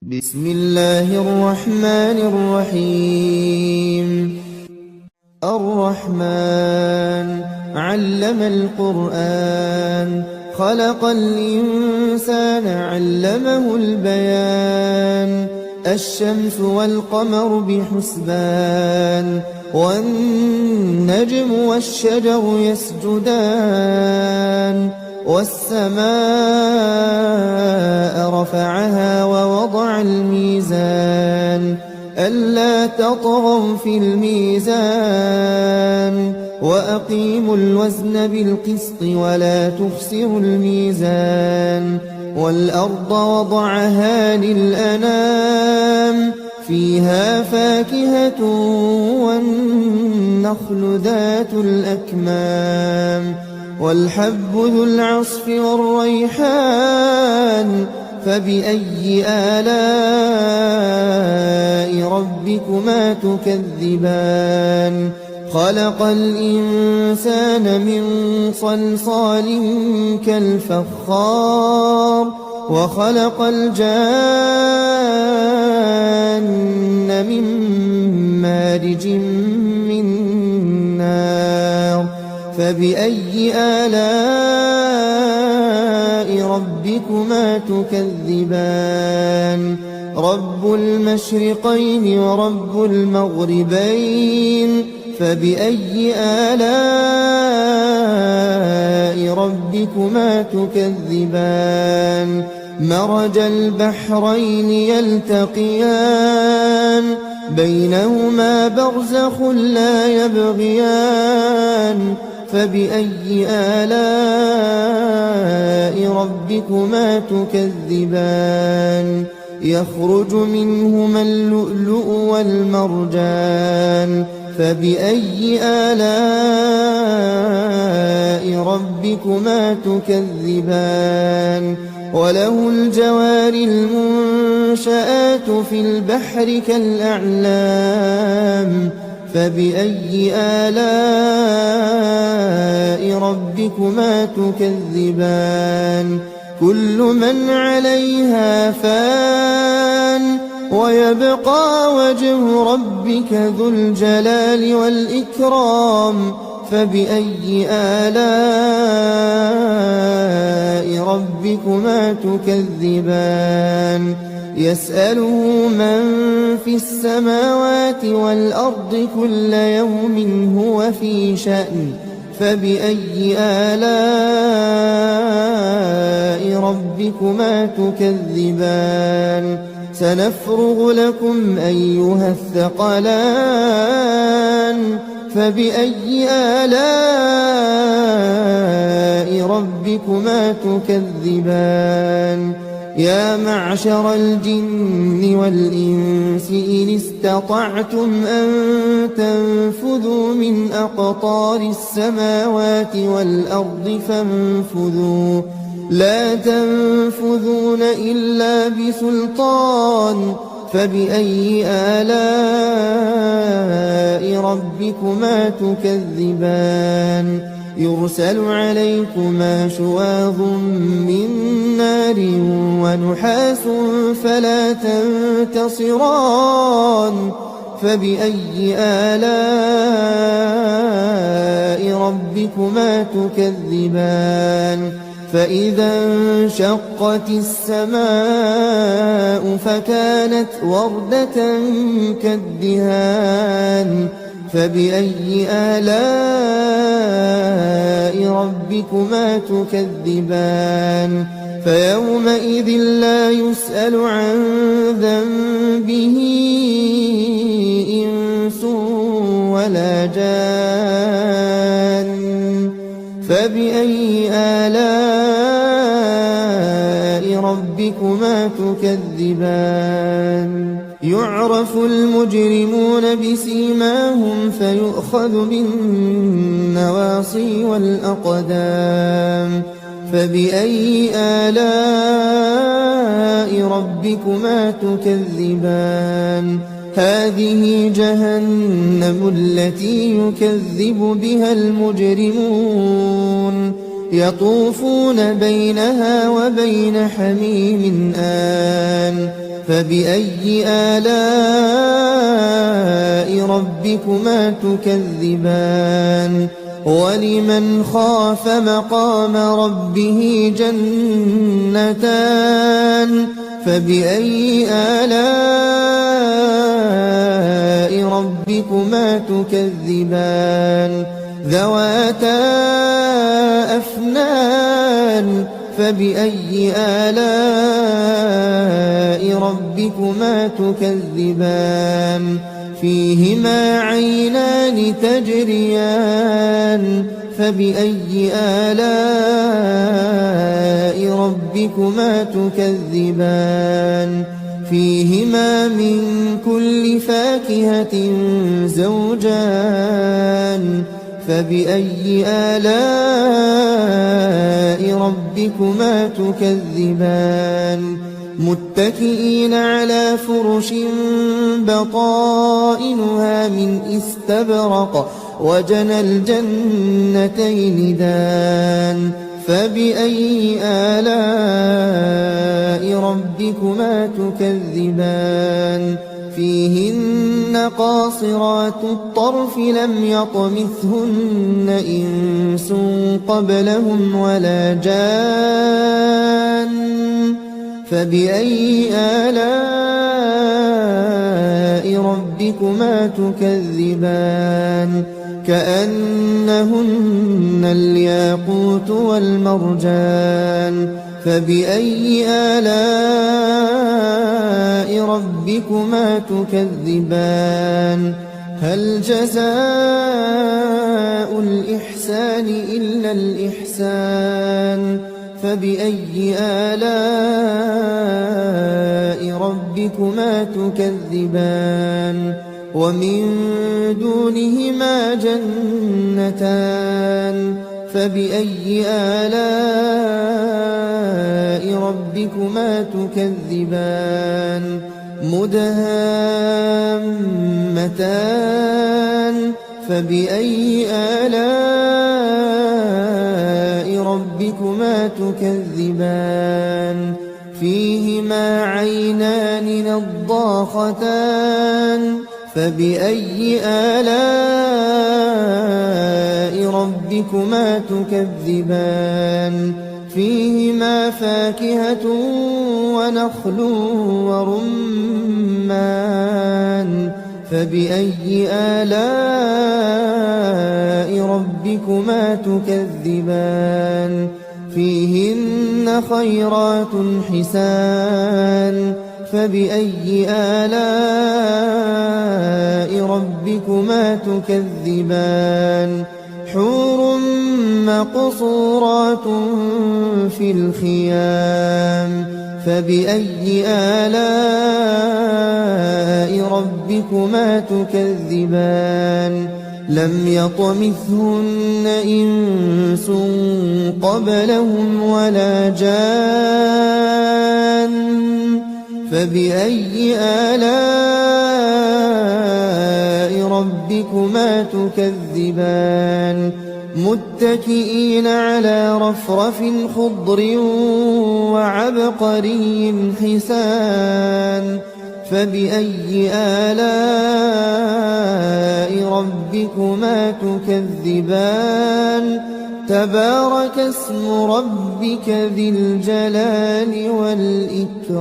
بسم الله الرحمن الرحيم. الرحمن علم القرآن، خلق الإنسان علمه البيان. الشمس والقمر بحسبان، والنجم والشجر يسجدان. والسماء رفعها ووضع الميزان، ألا تطغوا في الميزان. وأقيموا الوزن بالقسط ولا تخسروا الميزان. والأرض وضعها للأنام، فيها فاكهة والنخل ذات الأكمام. والحب ذو العصف والريحان، فبأي آلاء ربكما تكذبان. خلق الإنسان من صلصال كالفخار، وخلق الجان من مارج من نار. فبأي آلاء ربكما تكذبان. رب المشرقين ورب المغربين، فبأي آلاء ربكما تكذبان. مرج البحرين يلتقيان، بينهما برزخ لا يبغيان. فبأي آلاء ربكما تكذبان. يخرج منهما اللؤلؤ والمرجان، فبأي آلاء ربكما تكذبان. وله الجوار المنشآت في البحر كالأعلام، فبأي آلاء ربكما تكذبان. كل من عليها فان، ويبقى وجه ربك ذو الجلال والإكرام. فبأي آلاء ربكما تكذبان. يسأله من في السماوات والأرض كل يوم هو في شأن. فبأي آلاء ربكما تكذبان. سنفرغ لكم أيها الثقلان. فبأي آلاء ربكما تكذبان. يا معشر الجن والإنس إن استطعتم أن تنفذوا من أقطار السماوات والأرض فانفذوا، لا تنفذون إلا بسلطان. فبأي آلاء ربكما تكذبان. يرسل عليكما شواظ من نار ونحاس فلا تنتصران. فبأي آلاء ربكما تكذبان. فإذا انشقت السماء فكانت وردة كالدهان. فبأي آلاء ربكما تكذبان. فيومئذ لا يسأل عن ذنبه إنس ولا جان. فبأي آلاء ربكما تكذبان. يعرف المجرمون بسيماهم فيؤخذ بالنواصي والأقدام. فبأي آلاء ربكما تكذبان. هذه جهنم التي يكذب بها المجرمون، يطوفون بينها وبين حميم آن فبأي آلاء ربكما تكذبان ولمن خاف مقام ربه جنتان فبأي آلاء ربكما تكذبان ذواتا أفنان فبأي آلاء ربكما تكذبان فيهما عينان تجريان فبأي آلاء ربكما تكذبان فيهما من كل فاكهة زوجان فبأي آلاء ربكما تكذبان متكئين على فرش بطائنها من استبرق وجنى الجنتين دان فبأي آلاء ربكما تكذبان فيهن قاصرات الطرف لم يطمثهن إنس قبلهم ولا جان فبأي آلاء ربكما تكذبان كأنهن الياقوت والمرجان فبأي آلاء ربكما تكذبان هل جزاء الإحسان إلا الإحسان فبأي آلاء ربكما تكذبان ومن دونهما جنتان فبأي آلاء ربكما تكذبان مدهامتان فبأي آلاء ربكما تكذبان فيهما عينان نضاختان فبأي آلاء ربكما تكذبان فيهما فاكهة ونخل ورمان فبأي آلاء ربكما تكذبان فيهن خيرات حسان فبأي آلاء ربكما تكذبان حور مقصورات في الخيام فبأي آلاء ربكما تكذبان لم يطمثهن إنس قبلهم ولا جان فبأي آلاء ربكما تكذبان متكئين على رفرف خضر وعبقري حسان فبأي آلاء ربكما تكذبان تبارك اسم ربك ذي الجلال والإكرام